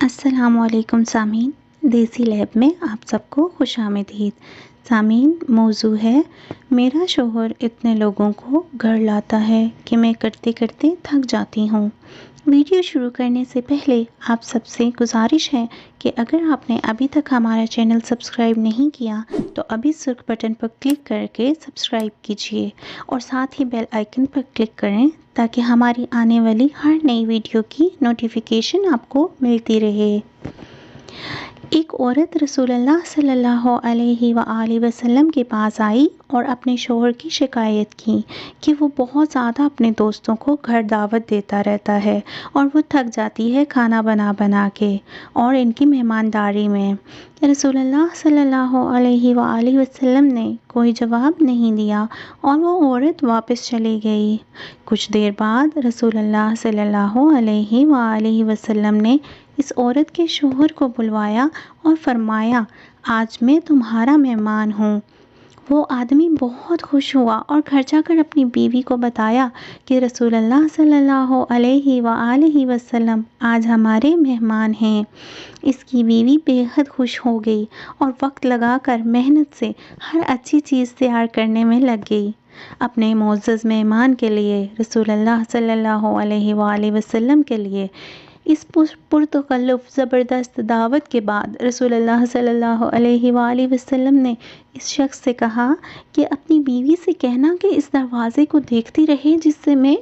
السلام علیکم سامعین، دیسی لیب میں آپ سب کو خوش آمدید۔ سامعین، موضوع ہے میرا شوہر اتنے لوگوں کو گھر لاتا ہے کہ میں کرتے کرتے تھک جاتی ہوں۔ ویڈیو شروع کرنے سے پہلے آپ سب سے گزارش ہے کہ اگر آپ نے ابھی تک ہمارا چینل سبسکرائب نہیں کیا تو ابھی سرخ بٹن پر کلک کر کے سبسکرائب کیجیے اور ساتھ ہی بیل آئیکن پر کلک کریں تاکہ ہماری آنے والی ہر نئی ویڈیو کی نوٹیفیکیشن آپ کو ملتی رہے۔ ایک عورت رسول اللہ صلی اللہ علیہ وآلہ وسلم کے پاس آئی اور اپنے شوہر کی شکایت کی کہ وہ بہت زیادہ اپنے دوستوں کو گھر دعوت دیتا رہتا ہے اور وہ تھک جاتی ہے کھانا بنا بنا کے اور ان کی مہمانداری میں۔ رسول اللہ صلی اللہ علیہ وآلہ وسلم نے کوئی جواب نہیں دیا اور وہ عورت واپس چلی گئی۔ کچھ دیر بعد رسول اللہ صلی اللہ علیہ وآلہ وسلم نے اس عورت کے شوہر کو بلوایا اور فرمایا، آج میں تمہارا مہمان ہوں۔ وہ آدمی بہت خوش ہوا اور گھر جا کر اپنی بیوی کو بتایا کہ رسول اللہ صلی اللہ علیہ وآلہ وسلم آج ہمارے مہمان ہیں۔ اس کی بیوی بے حد خوش ہو گئی اور وقت لگا کر محنت سے ہر اچھی چیز تیار کرنے میں لگ گئی۔ اپنے معزز مہمان کے لیے، رسول اللہ صلی اللہ علیہ وآلہ وسلم کے لیے اس پرتکلف زبردست دعوت کے بعد رسول اللہ صلی اللہ علیہ وآلہ وسلم نے اس شخص سے کہا کہ اپنی بیوی سے کہنا کہ اس دروازے کو دیکھتی رہے جس سے میں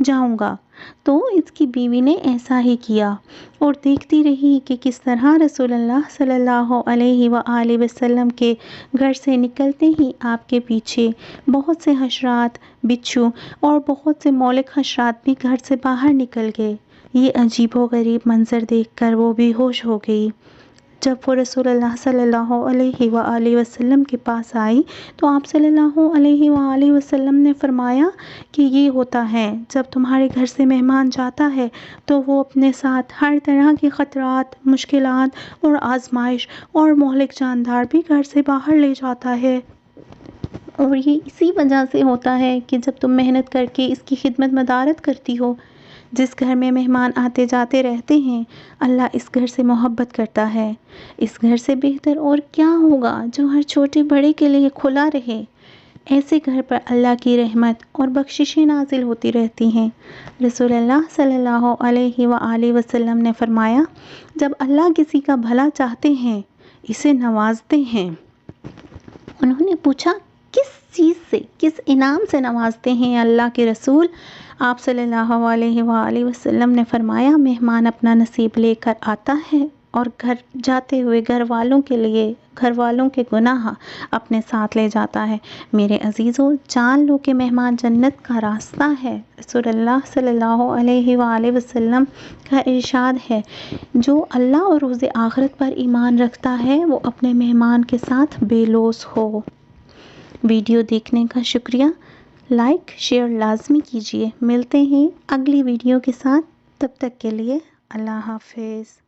جاؤں گا۔ تو اس کی بیوی نے ایسا ہی کیا اور دیکھتی رہی کہ کس طرح رسول اللہ صلی اللہ علیہ وآلہ وسلم کے گھر سے نکلتے ہی آپ کے پیچھے بہت سے حشرات، بچھو اور بہت سے مولک حشرات بھی گھر سے باہر نکل گئے۔ یہ عجیب و غریب منظر دیکھ کر وہ بے ہوش ہو گئی۔ جب وہ رسول اللہ صلی اللہ علیہ وآلہ وسلم کے پاس آئی تو آپ صلی اللہ علیہ وآلہ وسلم نے فرمایا کہ یہ ہوتا ہے جب تمہارے گھر سے مہمان جاتا ہے تو وہ اپنے ساتھ ہر طرح کے خطرات، مشکلات اور آزمائش اور مہلک جاندار بھی گھر سے باہر لے جاتا ہے۔ اور یہ اسی وجہ سے ہوتا ہے کہ جب تم محنت کر کے اس کی خدمت مدارت کرتی ہو۔ جس گھر میں مہمان آتے جاتے رہتے ہیں، اللہ اس گھر سے محبت کرتا ہے۔ اس گھر سے بہتر اور کیا ہوگا جو ہر چھوٹے بڑے کے لیے کھلا رہے۔ ایسے گھر پر اللہ کی رحمت اور بخششیں نازل ہوتی رہتی ہیں۔ رسول اللہ صلی اللہ علیہ وآلہ وسلم نے فرمایا، جب اللہ کسی کا بھلا چاہتے ہیں، اسے نوازتے ہیں۔ انہوں نے پوچھا، کس چیز سے، کس انعام سے نوازتے ہیں اللہ کے رسول؟ آپ صلی اللہ علیہ وآلہ وسلم نے فرمایا، مہمان اپنا نصیب لے کر آتا ہے اور گھر جاتے ہوئے گھر والوں کے گناہ اپنے ساتھ لے جاتا ہے۔ میرے عزیزو، جان لو کہ مہمان جنت کا راستہ ہے۔ رسول اللہ صلی اللہ علیہ وآلہ وسلم کا ارشاد ہے، جو اللہ اور روز آخرت پر ایمان رکھتا ہے وہ اپنے مہمان کے ساتھ بے لوث ہو۔ ویڈیو دیکھنے کا شکریہ۔ لائک، شیئر لازمی کیجیے۔ ملتے ہیں اگلی ویڈیو کے ساتھ، تب تک کے لیے اللہ حافظ۔